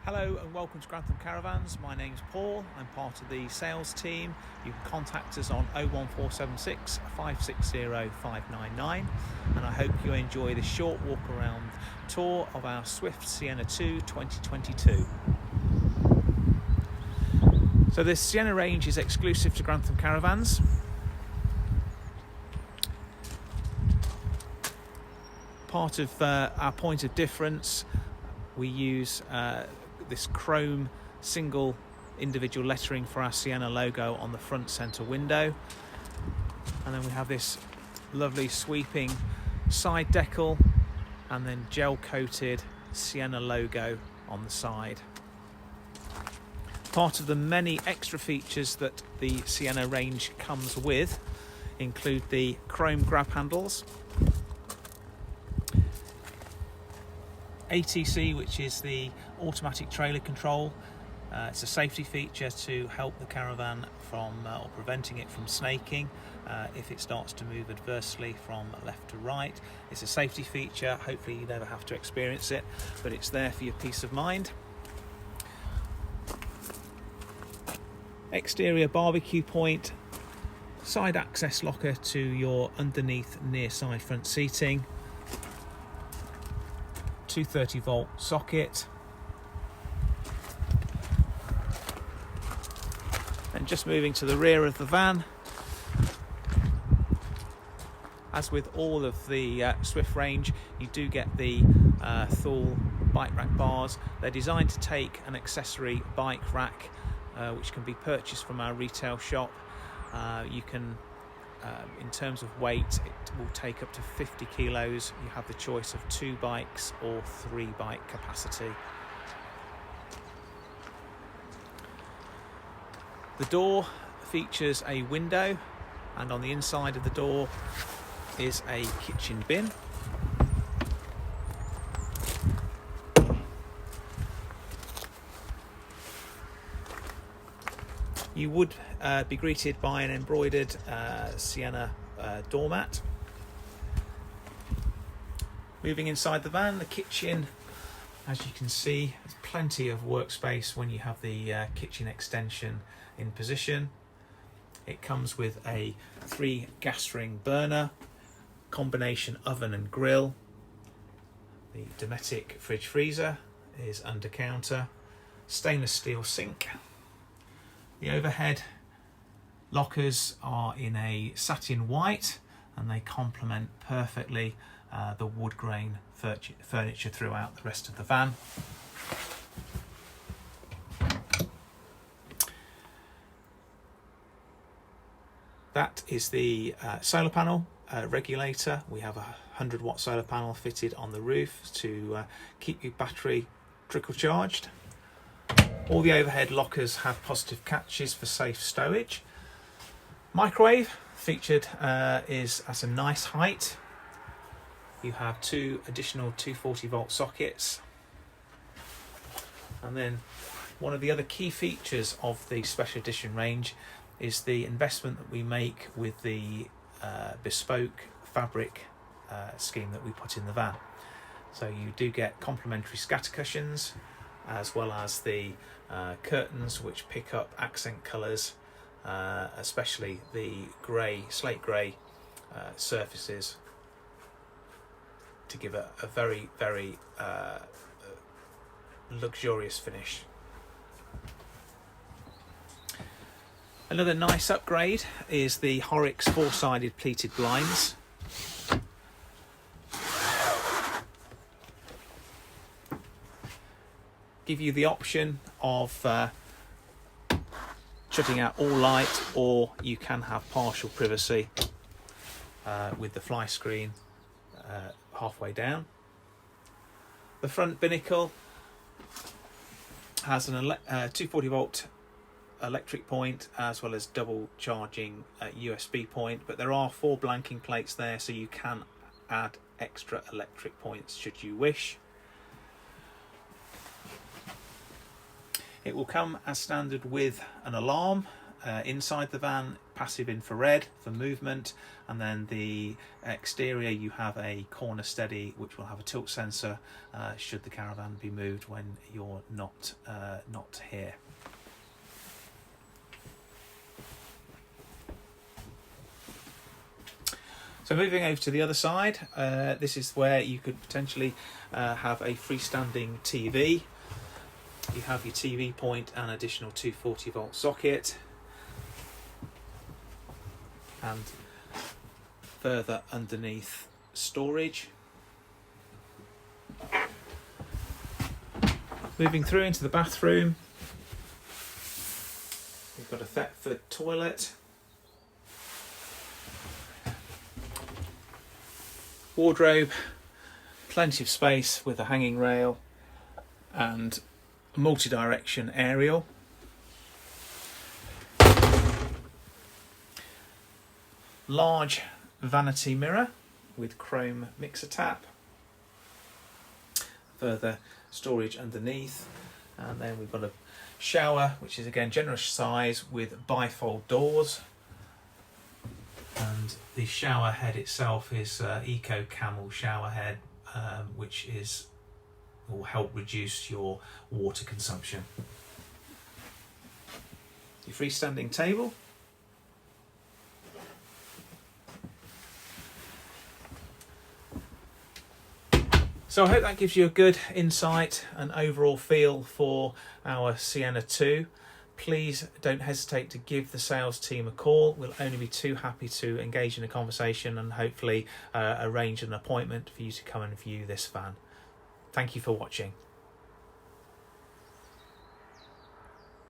Hello and welcome to Grantham Caravans. My name's Paul. I'm part of the sales team. You can contact us on 01476 560 599, and I hope you enjoy this short walk around tour of our Swift Siena 2 2022. So this Siena range is exclusive to Grantham Caravans. Part of our point of difference, we use this chrome single individual lettering for our Siena logo on the front centre window, and then we have this lovely sweeping side decal and then gel coated Siena logo on the side. Part of the many extra features that the Siena range comes with include the chrome grab handles, ATC, which is the automatic trailer control. It's a safety feature to help the caravan from or preventing it from snaking if it starts to move adversely from left to right. It's a safety feature. Hopefully you never have to experience it, but it's there for your peace of mind. Exterior barbecue point, side access locker to your underneath near side front seating, 230 volt socket, and just moving to the rear of the van. As with all of the Swift range, you do get the Thule bike rack bars. They're designed to take an accessory bike rack which can be purchased from our retail shop. You can in terms of weight, it will take up to 50 kilos. You have the choice of 2 bikes or 3 bike capacity. The door features a window, and on the inside of the door is a kitchen bin. You would be greeted by an embroidered Siena doormat. Moving inside the van, the kitchen, as you can see, there's plenty of workspace when you have the kitchen extension in position. It comes with a 3 gas ring burner, combination oven and grill. The Dometic fridge freezer is under counter, stainless steel sink. The overhead lockers are in a satin white, and they complement perfectly the wood grain furniture throughout the rest of the van. That is the solar panel regulator. We have a 100-watt solar panel fitted on the roof to keep your battery trickle charged. All the overhead lockers have positive catches for safe stowage. Microwave featured is at a nice height. You have 2 additional 240 volt sockets. And then one of the other key features of the special edition range is the investment that we make with the bespoke fabric scheme that we put in the van. So you do get complimentary scatter cushions, as well as the curtains which pick up accent colours, especially the grey, slate grey surfaces, to give a very, very luxurious finish. Another nice upgrade is the Horrocks 4-sided pleated blinds. Give you the option of shutting out all light, or you can have partial privacy with the fly screen halfway down. The front binnacle has an 240 volt electric point, as well as double charging USB point, but there are 4 blanking plates there, so you can add extra electric points should you wish. It will come as standard with an alarm inside the van, passive infrared for movement, and then the exterior you have a corner steady which will have a tilt sensor should the caravan be moved when you're not here. So moving over to the other side, this is where you could potentially have a freestanding TV. You have your TV point and additional 240 volt socket, and further underneath storage. Moving through into the bathroom, we've got a Thetford toilet, wardrobe, plenty of space with a hanging rail and a multi-direction aerial. Large vanity mirror with chrome mixer tap. Further storage underneath, and then we've got a shower which is again generous size with bifold doors, and the shower head itself is Eco Camel shower head, which will help reduce your water consumption. Your freestanding table. So I hope that gives you a good insight and overall feel for our Siena 2. Please don't hesitate to give the sales team a call. We'll only be too happy to engage in a conversation and hopefully arrange an appointment for you to come and view this van. Thank you for watching.